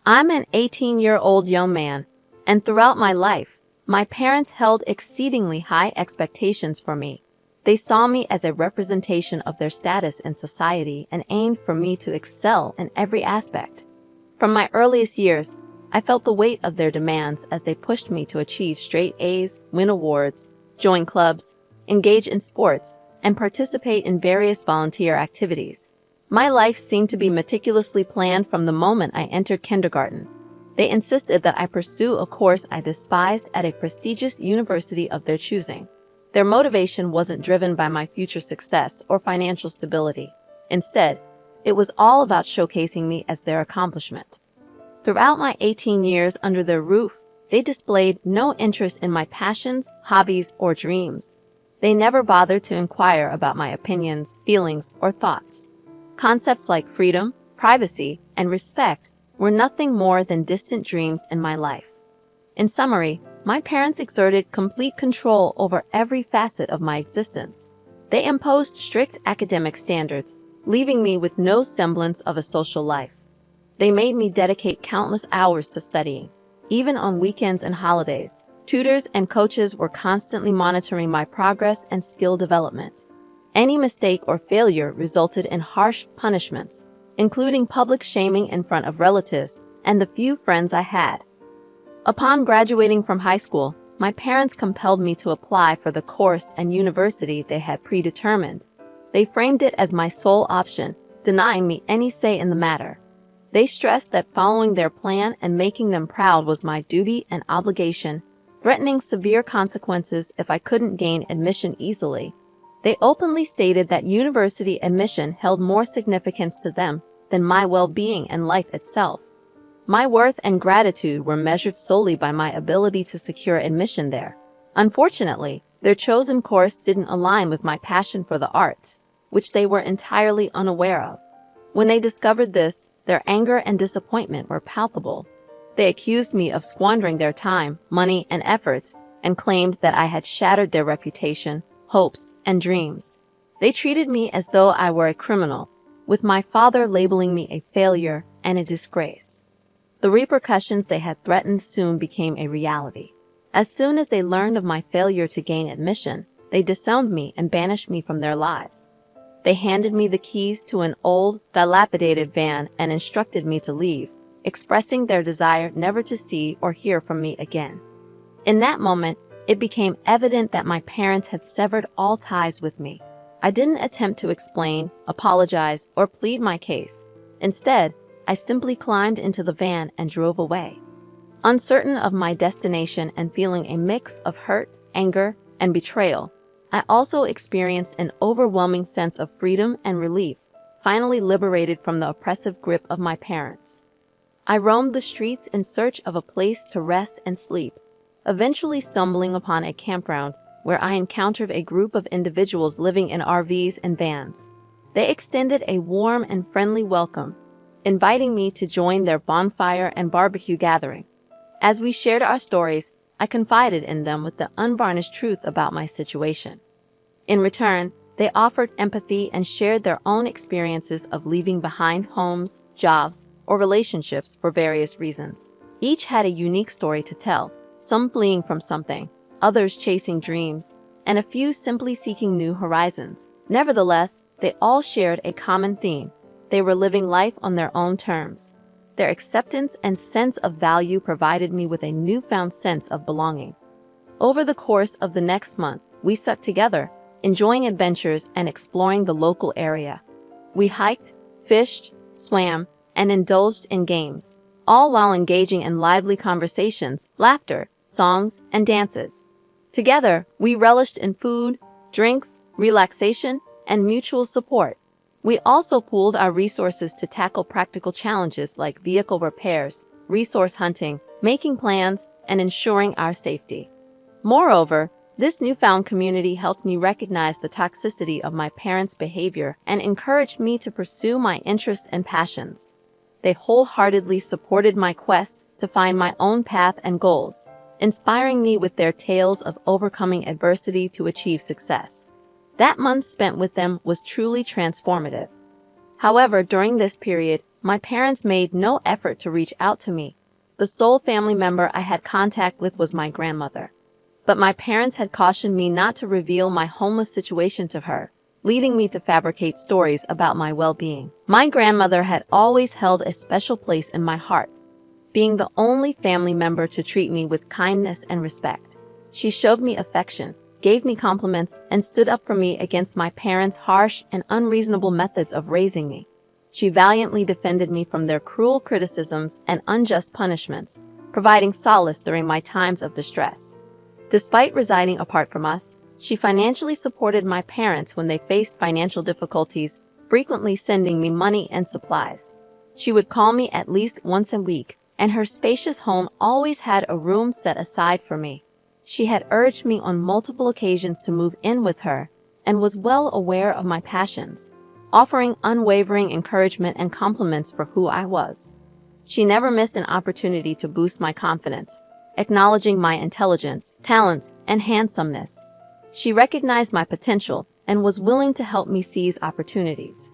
I'm an 18-year-old young man, and throughout my life, my parents held exceedingly high expectations for me. They saw me as a representation of their status in society and aimed for me to excel in every aspect. From my earliest years, I felt the weight of their demands as they pushed me to achieve straight A's, win awards, join clubs, engage in sports, and participate in various volunteer activities. My life seemed to be meticulously planned from the moment I entered kindergarten. They insisted that I pursue a course I despised at a prestigious university of their choosing. Their motivation wasn't driven by my future success or financial stability. Instead, it was all about showcasing me as their accomplishment. Throughout my 18 years under their roof, they displayed no interest in my passions, hobbies, or dreams. They never bothered to inquire about my opinions, feelings, or thoughts. Concepts like freedom, privacy, and respect were nothing more than distant dreams in my life. In summary, my parents exerted complete control over every facet of my existence. They imposed strict academic standards, leaving me with no semblance of a social life. They made me dedicate countless hours to studying, even on weekends and holidays. Tutors and coaches were constantly monitoring my progress and skill development. Any mistake or failure resulted in harsh punishments, including public shaming in front of relatives and the few friends I had. Upon graduating from high school, my parents compelled me to apply for the course and university they had predetermined. They framed it as my sole option, denying me any say in the matter. They stressed that following their plan and making them proud was my duty and obligation, threatening severe consequences if I couldn't gain admission easily. They openly stated that university admission held more significance to them than my well-being and life itself. My worth and gratitude were measured solely by my ability to secure admission there. Unfortunately, their chosen course didn't align with my passion for the arts, which they were entirely unaware of. When they discovered this, their anger and disappointment were palpable. They accused me of squandering their time, money, and efforts, and claimed that I had shattered their reputation, hopes, and dreams. They treated me as though I were a criminal, with my father labeling me a failure and a disgrace. The repercussions they had threatened soon became a reality. As soon as they learned of my failure to gain admission, they disowned me and banished me from their lives. They handed me the keys to an old, dilapidated van and instructed me to leave, expressing their desire never to see or hear from me again. In that moment, it became evident that my parents had severed all ties with me. I didn't attempt to explain, apologize, or plead my case. Instead, I simply climbed into the van and drove away. Uncertain of my destination and feeling a mix of hurt, anger, and betrayal, I also experienced an overwhelming sense of freedom and relief, finally liberated from the oppressive grip of my parents. I roamed the streets in search of a place to rest and sleep, eventually stumbling upon a campground where I encountered a group of individuals living in RVs and vans. They extended a warm and friendly welcome, inviting me to join their bonfire and barbecue gathering. As we shared our stories, I confided in them with the unvarnished truth about my situation. In return, they offered empathy and shared their own experiences of leaving behind homes, jobs, or relationships for various reasons. Each had a unique story to tell, some fleeing from something, others chasing dreams, and a few simply seeking new horizons. Nevertheless, they all shared a common theme. They were living life on their own terms. Their acceptance and sense of value provided me with a newfound sense of belonging. Over the course of the next month, we stuck together, enjoying adventures and exploring the local area. We hiked, fished, swam, and indulged in games, all while engaging in lively conversations, laughter, songs, and dances. Together, we relished in food, drinks, relaxation, and mutual support. We also pooled our resources to tackle practical challenges like vehicle repairs, resource hunting, making plans, and ensuring our safety. Moreover, this newfound community helped me recognize the toxicity of my parents' behavior and encouraged me to pursue my interests and passions. They wholeheartedly supported my quest to find my own path and goals, inspiring me with their tales of overcoming adversity to achieve success. That month spent with them was truly transformative. However, during this period, my parents made no effort to reach out to me. The sole family member I had contact with was my grandmother. But my parents had cautioned me not to reveal my homeless situation to her, leading me to fabricate stories about my well-being. My grandmother had always held a special place in my heart, being the only family member to treat me with kindness and respect. She showed me affection, gave me compliments, and stood up for me against my parents' harsh and unreasonable methods of raising me. She valiantly defended me from their cruel criticisms and unjust punishments, providing solace during my times of distress. Despite residing apart from us, she financially supported my parents when they faced financial difficulties, frequently sending me money and supplies. She would call me at least once a week, and her spacious home always had a room set aside for me. She had urged me on multiple occasions to move in with her, and was well aware of my passions, offering unwavering encouragement and compliments for who I was. She never missed an opportunity to boost my confidence, acknowledging my intelligence, talents, and handsomeness. She recognized my potential and was willing to help me seize opportunities.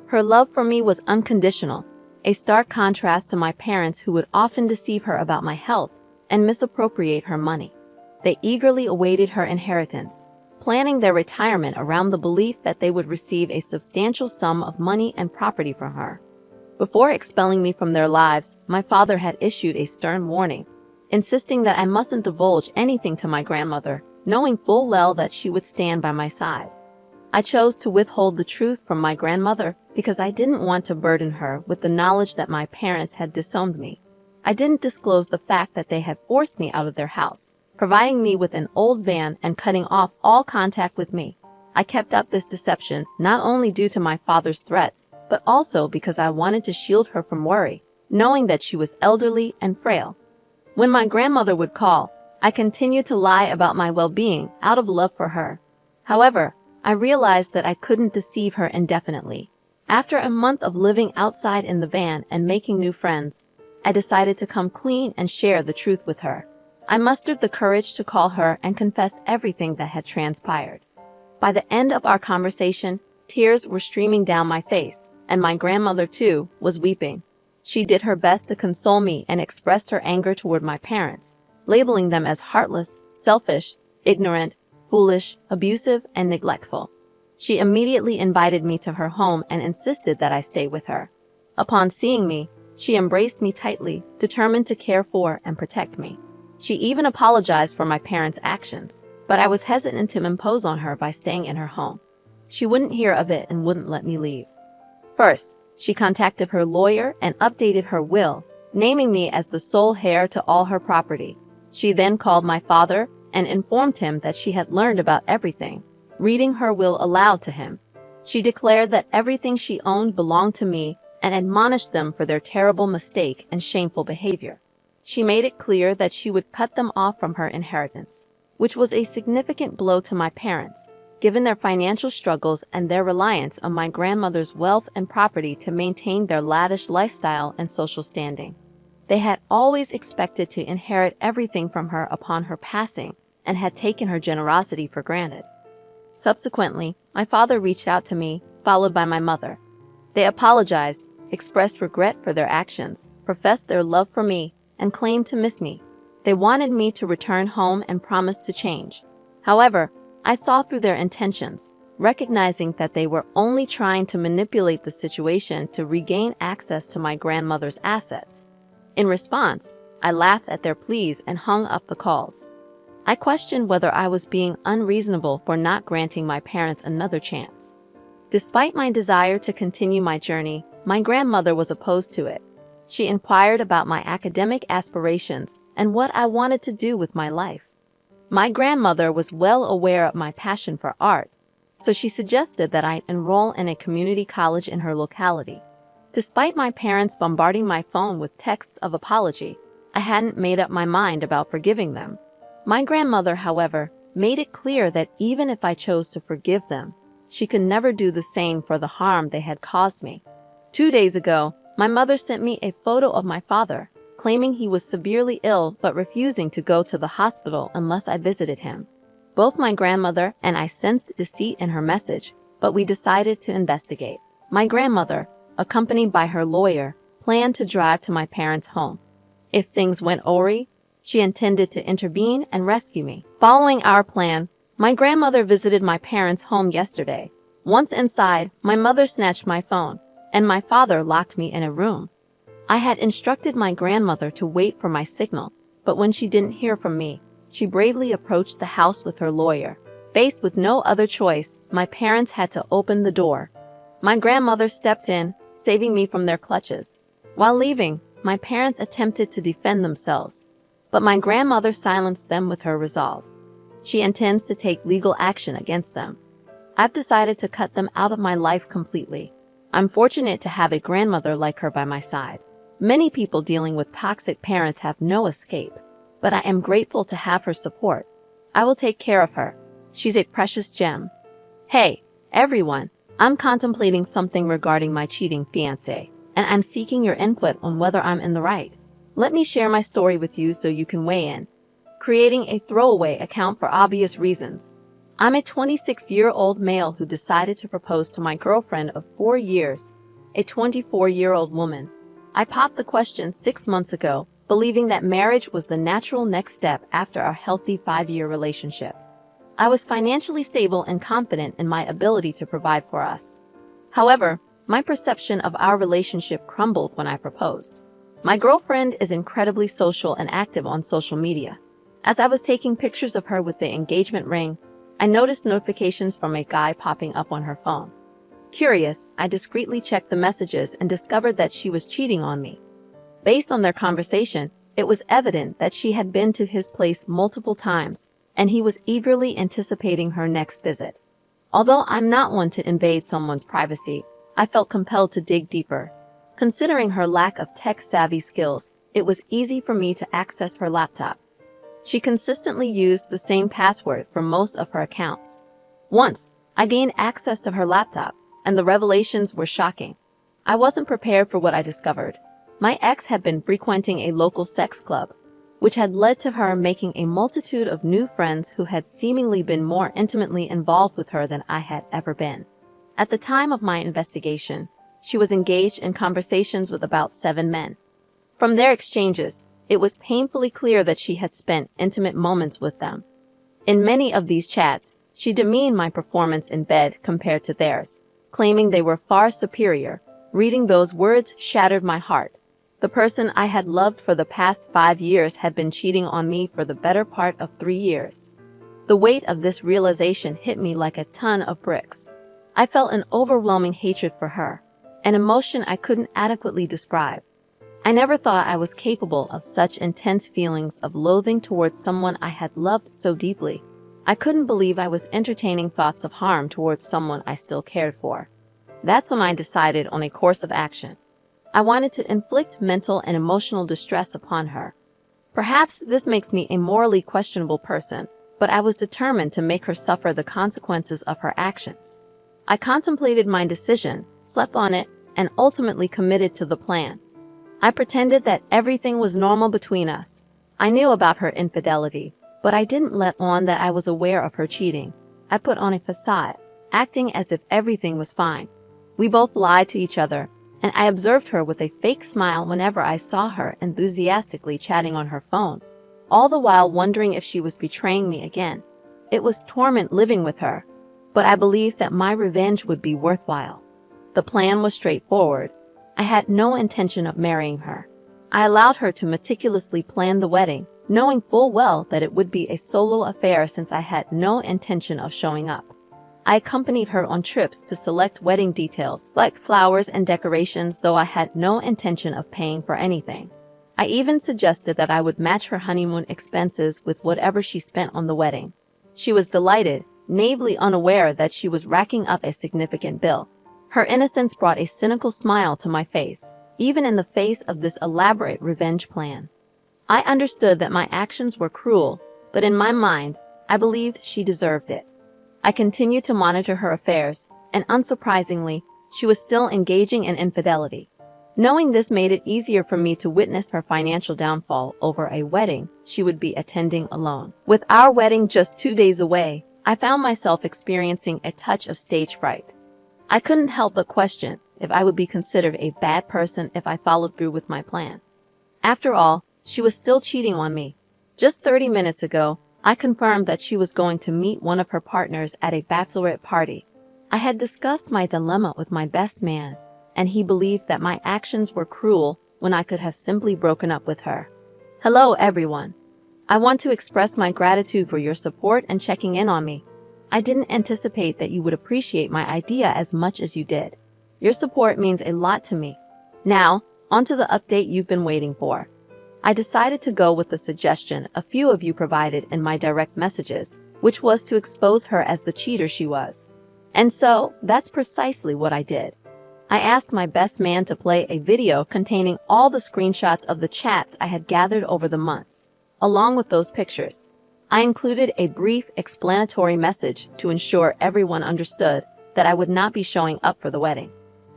Her love for me was unconditional, a stark contrast to my parents who would often deceive her about my health and misappropriate her money. They eagerly awaited her inheritance, planning their retirement around the belief that they would receive a substantial sum of money and property from her. Before expelling me from their lives, my father had issued a stern warning, insisting that I mustn't divulge anything to my grandmother, knowing full well that she would stand by my side. I chose to withhold the truth from my grandmother because I didn't want to burden her with the knowledge that my parents had disowned me. I didn't disclose the fact that they had forced me out of their house, providing me with an old van and cutting off all contact with me. I kept up this deception not only due to my father's threats, but also because I wanted to shield her from worry, knowing that she was elderly and frail. When my grandmother would call, I continued to lie about my well-being out of love for her. However, I realized that I couldn't deceive her indefinitely. After a month of living outside in the van and making new friends, I decided to come clean and share the truth with her. I mustered the courage to call her and confess everything that had transpired. By the end of our conversation, tears were streaming down my face, and my grandmother, too, was weeping. She did her best to console me and expressed her anger toward my parents, labeling them as heartless, selfish, ignorant, foolish, abusive, and neglectful. She immediately invited me to her home and insisted that I stay with her. Upon seeing me, she embraced me tightly, determined to care for and protect me. She even apologized for my parents' actions, but I was hesitant to impose on her by staying in her home. She wouldn't hear of it and wouldn't let me leave. First, she contacted her lawyer and updated her will, naming me as the sole heir to all her property. She then called my father and informed him that she had learned about everything, reading her will aloud to him. She declared that everything she owned belonged to me and admonished them for their terrible mistake and shameful behavior. She made it clear that she would cut them off from her inheritance, which was a significant blow to my parents, given their financial struggles and their reliance on my grandmother's wealth and property to maintain their lavish lifestyle and social standing. They had always expected to inherit everything from her upon her passing and had taken her generosity for granted. Subsequently, my father reached out to me, followed by my mother. They apologized, expressed regret for their actions, professed their love for me, and claimed to miss me. They wanted me to return home and promised to change. However, I saw through their intentions, recognizing that they were only trying to manipulate the situation to regain access to my grandmother's assets. In response, I laughed at their pleas and hung up the calls. I questioned whether I was being unreasonable for not granting my parents another chance. Despite my desire to continue my journey, my grandmother was opposed to it. She inquired about my academic aspirations and what I wanted to do with my life. My grandmother was well aware of my passion for art, so she suggested that I enroll in a community college in her locality. Despite my parents bombarding my phone with texts of apology, I hadn't made up my mind about forgiving them. My grandmother, however, made it clear that even if I chose to forgive them, she could never do the same for the harm they had caused me. 2 days ago, my mother sent me a photo of my father, claiming he was severely ill but refusing to go to the hospital unless I visited him. Both my grandmother and I sensed deceit in her message, but we decided to investigate. My grandmother, accompanied by her lawyer, planned to drive to my parents' home. If things went awry, she intended to intervene and rescue me. Following our plan, my grandmother visited my parents' home yesterday. Once inside, my mother snatched my phone, and my father locked me in a room. I had instructed my grandmother to wait for my signal, but when she didn't hear from me, she bravely approached the house with her lawyer. Faced with no other choice, my parents had to open the door. My grandmother stepped in, saving me from their clutches. While leaving, my parents attempted to defend themselves, but my grandmother silenced them with her resolve. She intends to take legal action against them. I've decided to cut them out of my life completely. I'm fortunate to have a grandmother like her by my side. Many people dealing with toxic parents have no escape, but I am grateful to have her support. I will take care of her. She's a precious gem. Hey, everyone, I'm contemplating something regarding my cheating fiancé, and I'm seeking your input on whether I'm in the right. Let me share my story with you so you can weigh in. Creating a throwaway account for obvious reasons. I'm a 26-year-old male who decided to propose to my girlfriend of 4 years, a 24-year-old woman. I popped the question 6 months ago, believing that marriage was the natural next step after our healthy 5-year relationship. I was financially stable and confident in my ability to provide for us. However, my perception of our relationship crumbled when I proposed. My girlfriend is incredibly social and active on social media. As I was taking pictures of her with the engagement ring, I noticed notifications from a guy popping up on her phone. Curious, I discreetly checked the messages and discovered that she was cheating on me. Based on their conversation, it was evident that she had been to his place multiple times, and he was eagerly anticipating her next visit. Although I'm not one to invade someone's privacy, I felt compelled to dig deeper. Considering her lack of tech-savvy skills, it was easy for me to access her laptop. She consistently used the same password for most of her accounts. Once, I gained access to her laptop, and the revelations were shocking. I wasn't prepared for what I discovered. My ex had been frequenting a local sex club, which had led to her making a multitude of new friends who had seemingly been more intimately involved with her than I had ever been. At the time of my investigation, she was engaged in conversations with about 7 men. From their exchanges, it was painfully clear that she had spent intimate moments with them. In many of these chats, she demeaned my performance in bed compared to theirs, claiming they were far superior. Reading those words shattered my heart. The person I had loved for the past 5 years had been cheating on me for the better part of 3 years. The weight of this realization hit me like a ton of bricks. I felt an overwhelming hatred for her, an emotion I couldn't adequately describe. I never thought I was capable of such intense feelings of loathing towards someone I had loved so deeply. I couldn't believe I was entertaining thoughts of harm towards someone I still cared for. That's when I decided on a course of action. I wanted to inflict mental and emotional distress upon her. Perhaps this makes me a morally questionable person, but I was determined to make her suffer the consequences of her actions. I contemplated my decision, slept on it, and ultimately committed to the plan. I pretended that everything was normal between us. I knew about her infidelity, but I didn't let on that I was aware of her cheating. I put on a facade, acting as if everything was fine. We both lied to each other, and I observed her with a fake smile whenever I saw her enthusiastically chatting on her phone, all the while wondering if she was betraying me again. It was torment living with her, but I believed that my revenge would be worthwhile. The plan was straightforward. I had no intention of marrying her. I allowed her to meticulously plan the wedding, knowing full well that it would be a solo affair since I had no intention of showing up. I accompanied her on trips to select wedding details, like flowers and decorations, though I had no intention of paying for anything. I even suggested that I would match her honeymoon expenses with whatever she spent on the wedding. She was delighted, naively unaware that she was racking up a significant bill. Her innocence brought a cynical smile to my face, even in the face of this elaborate revenge plan. I understood that my actions were cruel, but in my mind, I believed she deserved it. I continued to monitor her affairs, and unsurprisingly, she was still engaging in infidelity. Knowing this made it easier for me to witness her financial downfall over a wedding she would be attending alone. With our wedding just 2 days away, I found myself experiencing a touch of stage fright. I couldn't help but question, if I would be considered a bad person if I followed through with my plan. After all, she was still cheating on me. Just 30 minutes ago, I confirmed that she was going to meet one of her partners at a bachelorette party. I had discussed my dilemma with my best man, and he believed that my actions were cruel when I could have simply broken up with her. Hello, everyone. I want to express my gratitude for your support and checking in on me. I didn't anticipate that you would appreciate my idea as much as you did. Your support means a lot to me. Now, onto the update you've been waiting for. I decided to go with the suggestion a few of you provided in my direct messages, which was to expose her as the cheater she was. And so, that's precisely what I did. I asked my best man to play a video containing all the screenshots of the chats I had gathered over the months, along with those pictures. I included a brief explanatory message to ensure everyone understood that I would not be showing up for the wedding.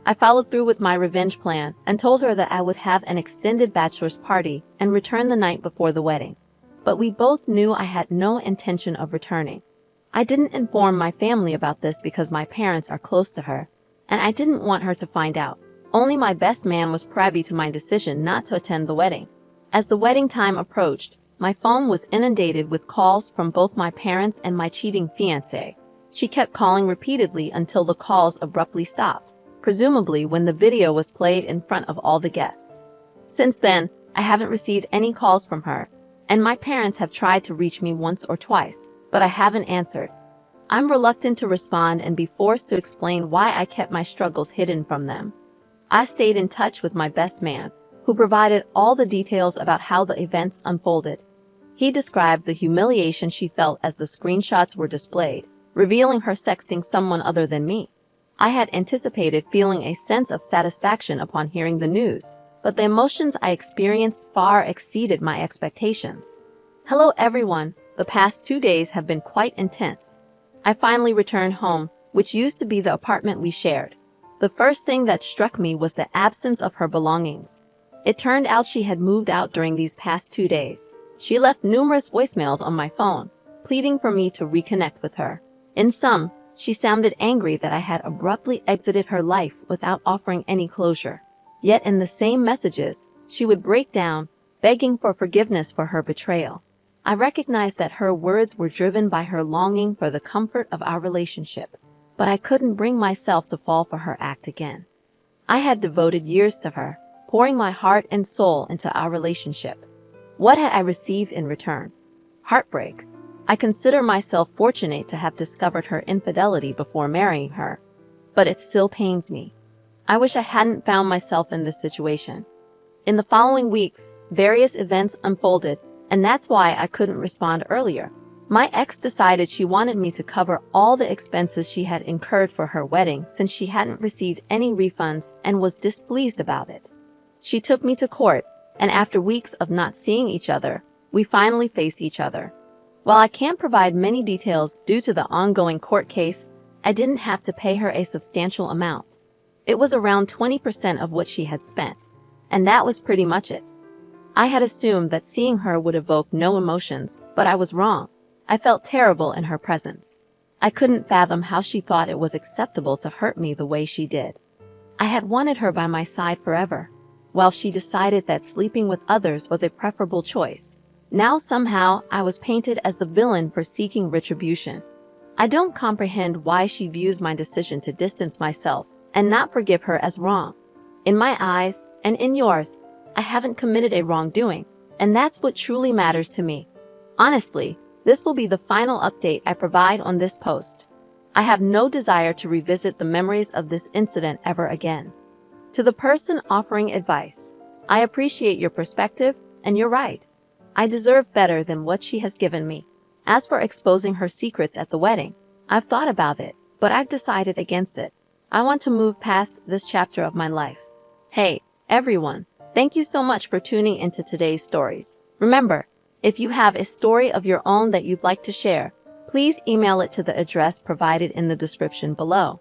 I followed through with my revenge plan and told her that I would have an extended bachelor's party and return the night before the wedding. But we both knew I had no intention of returning. I didn't inform my family about this because my parents are close to her, and I didn't want her to find out. Only my best man was privy to my decision not to attend the wedding. As the wedding time approached, my phone was inundated with calls from both my parents and my cheating fiancé. She kept calling repeatedly until the calls abruptly stopped, presumably when the video was played in front of all the guests. Since then, I haven't received any calls from her, and my parents have tried to reach me once or twice, but I haven't answered. I'm reluctant to respond and be forced to explain why I kept my struggles hidden from them. I stayed in touch with my best man, who provided all the details about how the events unfolded. He described the humiliation she felt as the screenshots were displayed, revealing her sexting someone other than me. I had anticipated feeling a sense of satisfaction upon hearing the news, but the emotions I experienced far exceeded my expectations. Hello everyone, the past 2 days have been quite intense. I finally returned home, which used to be the apartment we shared. The first thing that struck me was the absence of her belongings. It turned out she had moved out during these past 2 days. She left numerous voicemails on my phone, pleading for me to reconnect with her. In some, she sounded angry that I had abruptly exited her life without offering any closure. Yet in the same messages, she would break down, begging for forgiveness for her betrayal. I recognized that her words were driven by her longing for the comfort of our relationship, but I couldn't bring myself to fall for her act again. I had devoted years to her, pouring my heart and soul into our relationship. What had I received in return? Heartbreak. I consider myself fortunate to have discovered her infidelity before marrying her, but it still pains me. I wish I hadn't found myself in this situation. In the following weeks, various events unfolded, and that's why I couldn't respond earlier. My ex decided she wanted me to cover all the expenses she had incurred for her wedding since she hadn't received any refunds and was displeased about it. She took me to court, and after weeks of not seeing each other, we finally faced each other. While I can't provide many details due to the ongoing court case, I didn't have to pay her a substantial amount. It was around 20% of what she had spent, and that was pretty much it. I had assumed that seeing her would evoke no emotions, but I was wrong. I felt terrible in her presence. I couldn't fathom how she thought it was acceptable to hurt me the way she did. I had wanted her by my side forever, while she decided that sleeping with others was a preferable choice. Now somehow I was painted as the villain for seeking retribution. I don't comprehend why she views my decision to distance myself and not forgive her as wrong. In my eyes, and in yours, I haven't committed a wrongdoing, and that's what truly matters to me. Honestly, this will be the final update I provide on this post. I have no desire to revisit the memories of this incident ever again. To the person offering advice, I appreciate your perspective, and you're right. I deserve better than what she has given me. As for exposing her secrets at the wedding, I've thought about it, but I've decided against it. I want to move past this chapter of my life. Hey, everyone, thank you so much for tuning into today's stories. Remember, if you have a story of your own that you'd like to share, please email it to the address provided in the description below.